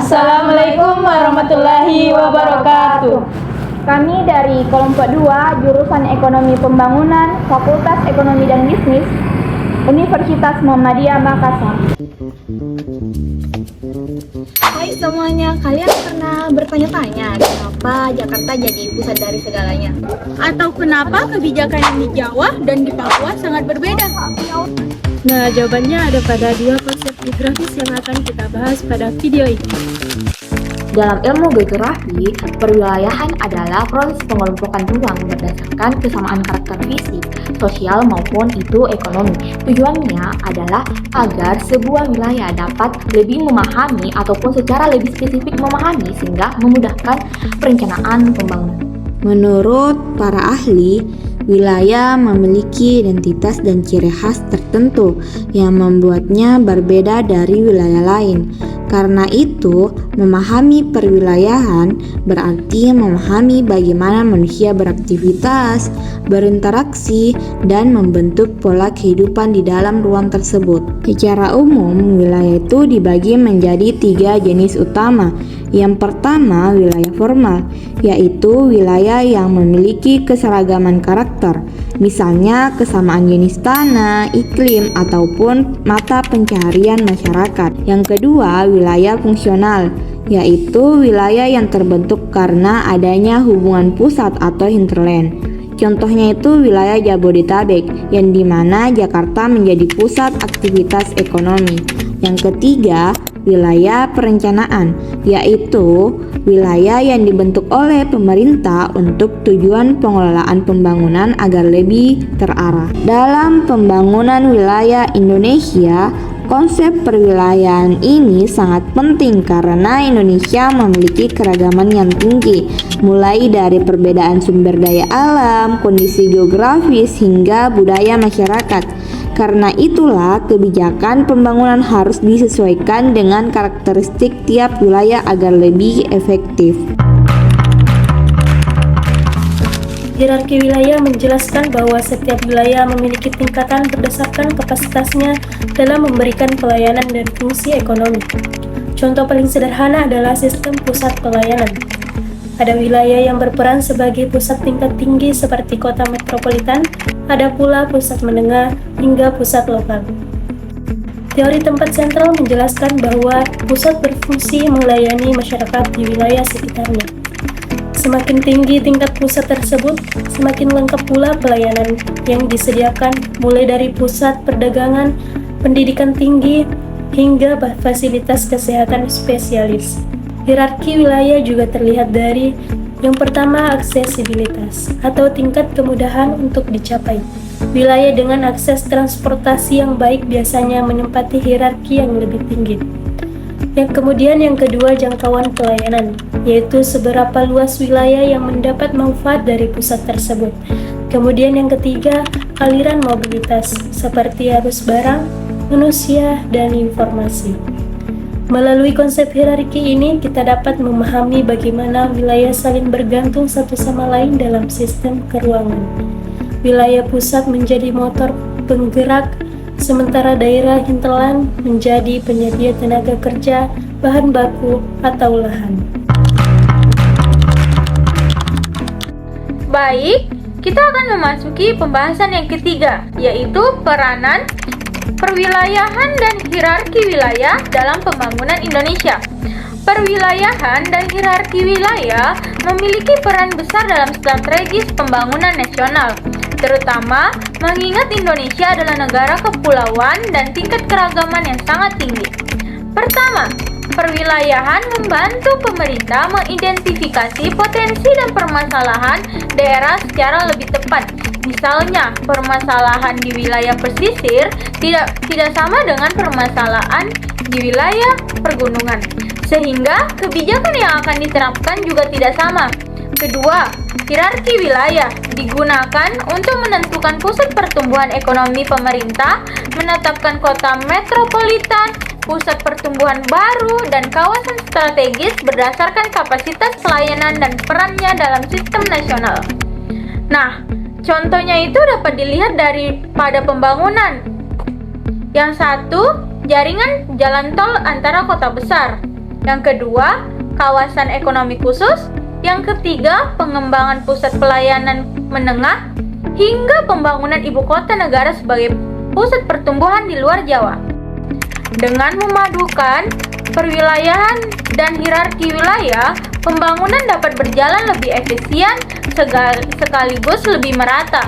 Assalamualaikum warahmatullahi wabarakatuh. Kami dari kelompok 2 jurusan Ekonomi Pembangunan Fakultas Ekonomi dan Bisnis Universitas Muhammadiyah Makassar. Hai semuanya, kalian pernah bertanya-tanya kenapa Jakarta jadi pusat dari segalanya? Atau kenapa kebijakan yang di Jawa dan di Papua sangat berbeda? Nah, jawabannya ada pada 2 konsep geografis yang akan kita bahas pada video ini. Dalam ilmu geografi, perwilayahan adalah proses pengelompokan ruang berdasarkan kesamaan karakter fisik, sosial maupun itu ekonomi. Tujuannya adalah agar sebuah wilayah dapat lebih memahami ataupun secara lebih spesifik memahami sehingga memudahkan perencanaan pembangunan. Menurut para ahli, wilayah memiliki identitas dan ciri khas tertentu yang membuatnya berbeda dari wilayah lain. Karena itu, memahami perwilayahan berarti memahami bagaimana manusia beraktivitas, berinteraksi, dan membentuk pola kehidupan di dalam ruang tersebut. Secara umum, wilayah itu dibagi menjadi 3 jenis utama. Yang pertama, wilayah formal, yaitu wilayah yang memiliki keseragaman karakter, misalnya kesamaan jenis tanah, iklim, ataupun mata pencaharian masyarakat. Yang kedua, wilayah fungsional, yaitu wilayah yang terbentuk karena adanya hubungan pusat atau hinterland. Contohnya itu wilayah Jabodetabek, yang dimana Jakarta menjadi pusat aktivitas ekonomi. Yang ketiga, wilayah perencanaan, yaitu wilayah yang dibentuk oleh pemerintah untuk tujuan pengelolaan pembangunan agar lebih terarah. Dalam pembangunan wilayah Indonesia, konsep perwilayahan ini sangat penting karena Indonesia memiliki keragaman yang tinggi, mulai dari perbedaan sumber daya alam, kondisi geografis, hingga budaya masyarakat. Karena itulah, kebijakan pembangunan harus disesuaikan dengan karakteristik tiap wilayah agar lebih efektif. Hierarki wilayah menjelaskan bahwa setiap wilayah memiliki tingkatan berdasarkan kapasitasnya dalam memberikan pelayanan dan fungsi ekonomi. Contoh paling sederhana adalah sistem pusat pelayanan. Ada wilayah yang berperan sebagai pusat tingkat tinggi seperti kota metropolitan, ada pula pusat menengah hingga pusat lokal. Teori tempat sentral menjelaskan bahwa pusat berfungsi melayani masyarakat di wilayah sekitarnya. Semakin tinggi tingkat pusat tersebut, semakin lengkap pula pelayanan yang disediakan, mulai dari pusat perdagangan, pendidikan tinggi, hingga fasilitas kesehatan spesialis. Hierarki wilayah juga terlihat dari yang pertama, aksesibilitas atau tingkat kemudahan untuk dicapai. Wilayah dengan akses transportasi yang baik biasanya menempati hierarki yang lebih tinggi. Yang kedua, jangkauan pelayanan, yaitu seberapa luas wilayah yang mendapat manfaat dari pusat tersebut. Kemudian yang ketiga, aliran mobilitas, seperti arus barang, manusia, dan informasi. Melalui konsep hierarki ini, kita dapat memahami bagaimana wilayah saling bergantung satu sama lain dalam sistem keruangan. Wilayah pusat menjadi motor penggerak, sementara daerah hinterland menjadi penyedia tenaga kerja, bahan baku, atau lahan. Baik, kita akan memasuki pembahasan yang ketiga, yaitu peranan perwilayahan dan hierarki wilayah dalam pembangunan Indonesia. Perwilayahan dan hierarki wilayah memiliki peran besar dalam strategis pembangunan nasional, terutama mengingat Indonesia adalah negara kepulauan dan tingkat keragaman yang sangat tinggi. Pertama, perwilayahan membantu pemerintah mengidentifikasi potensi dan permasalahan daerah secara lebih tepat. Misalnya, permasalahan di wilayah pesisir tidak sama dengan permasalahan di wilayah pergunungan, sehingga kebijakan yang akan diterapkan juga tidak sama. Kedua, hierarki wilayah digunakan untuk menentukan pusat pertumbuhan ekonomi pemerintah, menetapkan kota metropolitan, pusat pertumbuhan baru, dan kawasan strategis berdasarkan kapasitas pelayanan dan perannya dalam sistem nasional. Nah, contohnya itu dapat dilihat pada pembangunan. Yang satu, jaringan jalan tol antara kota besar. Yang kedua, kawasan ekonomi khusus. Yang ketiga, pengembangan pusat pelayanan menengah hingga pembangunan ibu kota negara sebagai pusat pertumbuhan di luar Jawa. Dengan memadukan perwilayahan dan hierarki wilayah, pembangunan dapat berjalan lebih efisien sekaligus lebih merata.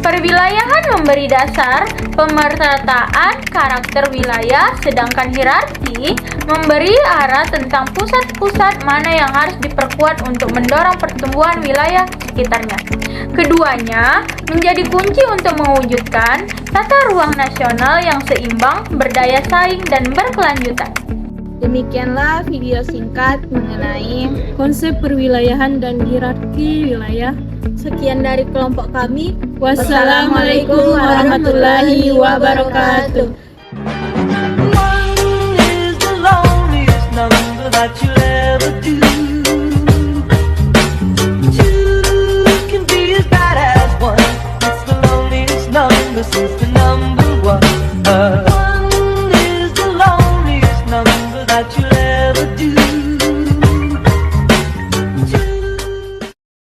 Perwilayahan memberi dasar pemerataan karakter wilayah, sedangkan hierarki memberi arah tentang pusat-pusat mana yang harus diperkuat untuk mendorong pertumbuhan wilayah sekitarnya. Keduanya menjadi kunci untuk mewujudkan tata ruang nasional yang seimbang, berdaya saing, dan berkelanjutan. Demikianlah video singkat mengenai Konsep perwilayahan dan hierarki wilayah. sekian dari kelompok kami. Wassalamualaikum warahmatullahi wabarakatuh. One is the loneliest number that you'll ever do. Two can be as bad as one. It's the loneliest number since the number one.